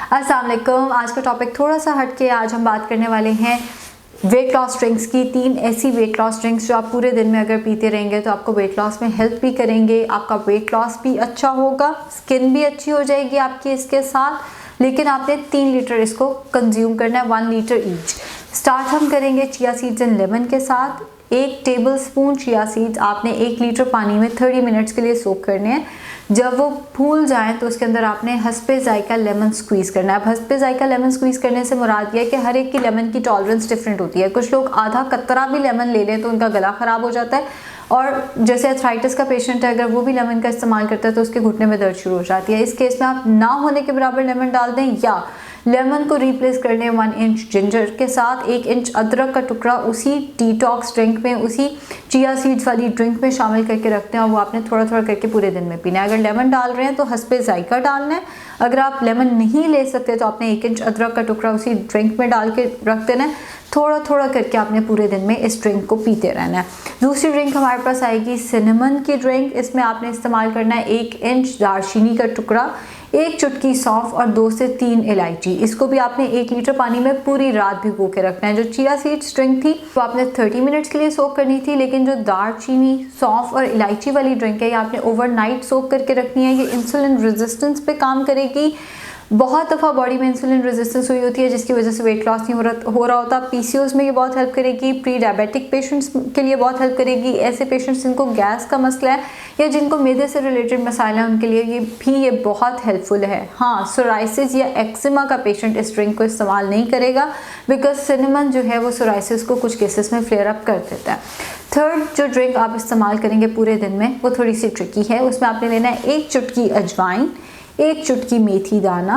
अस्सलाम वालेकुम। आज का टॉपिक थोड़ा सा हट के आज हम बात करने वाले हैं वेट लॉस ड्रिंक्स की। 3 ऐसी वेट लॉस ड्रिंक्स जो आप पूरे दिन में अगर पीते रहेंगे तो आपको वेट लॉस में हेल्प भी करेंगे, आपका वेट लॉस भी अच्छा होगा, स्किन भी अच्छी हो जाएगी आपकी इसके साथ। लेकिन आपने 3 लीटर इसको कंज्यूम करना है, 1 लीटर ईच। स्टार्ट हम करेंगे चिया सीड्स एंड लेमन के साथ। 1 टेबल स्पून चिया सीड्स आपने 1 लीटर पानी में 30 मिनट्स के लिए सोक करने हैं। जब वो फूल जाएं तो उसके अंदर आपने हस्बे जायका लेमन स्क्वीज़ करना है। अब हस्बे जायका लेमन स्क्वीज़ करने से मुराद ये है कि हर एक की लेमन की टॉलरेंस डिफरेंट होती है। कुछ लोग आधा कतरा भी लेमन ले लें तो उनका गला ख़राब हो जाता है, और जैसे अर्थराइटिस का पेशेंट है अगर वो भी लेमन का इस्तेमाल करता है तो उसके घुटने में दर्द शुरू हो जाती है। इस केस में आप ना होने के बराबर लेमन डाल दें, या लेमन को रिप्लेस कर लें 1 इंच जिंजर के साथ। 1 इंच अदरक का टुकड़ा उसी डिटॉक्स ड्रिंक में, उसी चिया सीड्स वाली ड्रिंक में शामिल करके रखते हैं, और वो आपने थोड़ा थोड़ा करके पूरे दिन में पीना है। अगर लेमन डाल रहे हैं तो हस्बे जायका डालना है। अगर आप लेमन नहीं ले सकते तो आपने 1 इंच अदरक का टुकड़ा उसी ड्रिंक में डाल के रख देना है। थोड़ा थोड़ा करके आपने पूरे दिन में इस ड्रिंक को पीते रहना है। दूसरी ड्रिंक हमारे पास आएगी सिनेमन की ड्रिंक। इसमें आपने इस्तेमाल करना है 1 इंच दालचीनी का टुकड़ा, 1 चुटकी सौंफ और 2 से 3 इलायची। इसको भी आपने 1 लीटर पानी में पूरी रात भिगो के रखना है। जो चिया सीड्स ड्रिंक थी वो आपने 30 मिनट्स के लिए सोक करनी थी, लेकिन जो दालचीनी, सौंफ और इलायची वाली ड्रिंक है ये आपने ओवरनाइट सोक करके रखनी है। ये इंसुलिन रेजिस्टेंस पे काम करेगी। बहुत दफ़ा बॉडी में इंसुलिन रेजिस्टेंस हुई होती है जिसकी वजह से वेट लॉस नहीं हो रहा होता। पीसीओएस में ये बहुत हेल्प करेगी। प्री डायबिटिक पेशेंट्स के लिए बहुत हेल्प करेगी। ऐसे पेशेंट्स जिनको गैस का मसला है या जिनको मैदे से रिलेटेड मसाइल है उनके लिए ये बहुत हेल्पफुल है। हाँ, सोराइसिस या एक्जिमा का पेशेंट इस ड्रिंक को इस्तेमाल नहीं करेगा, बिकॉज सिनेमन जो है वो सोराइसिस को कुछ केसेस में फ्लेयर अप कर देता है। थर्ड जो ड्रिंक आप इस्तेमाल करेंगे पूरे दिन में वो थोड़ी सी ट्रिकी है। उसमें आपने लेना है 1 चुटकी अजवाइन, 1 चुटकी मेथी दाना,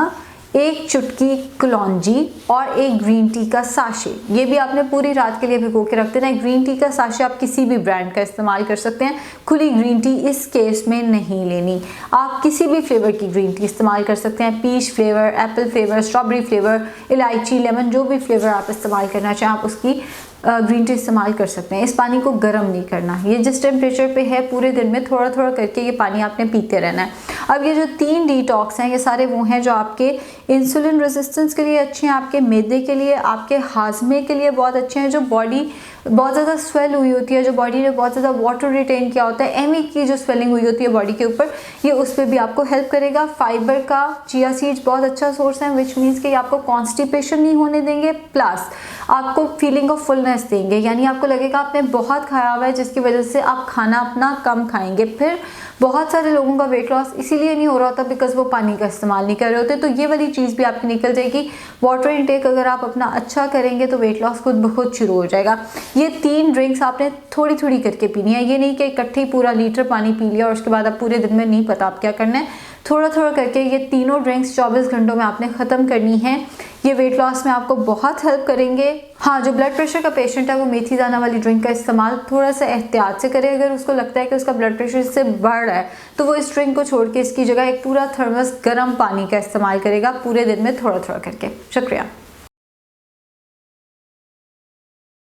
1 चुटकी कलौंजी और 1 ग्रीन टी का साशे। ये भी आपने पूरी रात के लिए भिगो के रख देना है। ग्रीन टी का साशे आप किसी भी ब्रांड का इस्तेमाल कर सकते हैं, खुली ग्रीन टी इस केस में नहीं लेनी। आप किसी भी फ्लेवर की ग्रीन टी इस्तेमाल कर सकते हैं, peach flavour, apple flavour, strawberry flavour, इलायची, लेमन, जो भी फ्लेवर आप इस्तेमाल करना चाहें आप उसकी ग्रीन टी इस्तेमाल कर सकते हैं। इस पानी को गर्म नहीं करना। ये जिस टेम्परेचर पे है पूरे दिन में थोड़ा थोड़ा करके ये पानी आपने पीते रहना है। अब ये जो 3 डिटॉक्स हैं ये सारे वो हैं जो आपके इंसुलिन रेजिस्टेंस के लिए अच्छे हैं, आपके मैदे के लिए, आपके हाजमे के लिए बहुत अच्छे हैं। जो बॉडी बहुत ज़्यादा स्वेल हुई होती है, जो बॉडी ने बहुत ज़्यादा वाटर रिटेन किया होता है, एमी की जो स्वेलिंग हुई होती है बॉडी के ऊपर, ये उस पर भी आपको हेल्प करेगा। फाइबर का चिया सीड्स बहुत अच्छा सोर्स है, विच मीन्स कि आपको कॉन्स्टिपेशन नहीं होने देंगे, प्लस आपको फीलिंग ऑफ फुलनेस देंगे। यानी आपको लगेगा आपने बहुत खाया हुआ है जिसकी वजह से आप खाना अपना कम खाएंगे। फिर बहुत सारे लोगों का वेट लॉस इसीलिए नहीं हो रहा होता बिकॉज वो पानी का इस्तेमाल नहीं कर रहे होते, तो ये वाली चीज़ भी आपकी निकल जाएगी। वाटर इनटेक अगर आप अपना अच्छा करेंगे तो वेट लॉस खुद ब खुद शुरू हो जाएगा। ये 3 ड्रिंक्स आपने थोड़ी थोड़ी करके पीनी है। ये नहीं कि इकट्ठे ही पूरा लीटर पानी पी लिया और उसके बाद आप पूरे दिन में नहीं पता आप क्या करना है। थोड़ा थोड़ा करके ये तीनों ड्रिंक्स 24 घंटों में आपने ख़त्म करनी है। ये वेट लॉस में आपको बहुत हेल्प करेंगे। हाँ, जो ब्लड प्रेशर का पेशेंट है वो मेथी दाना वाली ड्रिंक का इस्तेमाल थोड़ा सा एहतियात से करे। अगर उसको लगता है कि उसका ब्लड प्रेशर इससे बढ़ रहा है तो वो इस ड्रिंक को छोड़ के इसकी जगह एक पूरा थर्मस गर्म पानी का इस्तेमाल करेगा पूरे दिन में थोड़ा थोड़ा करके। शुक्रिया।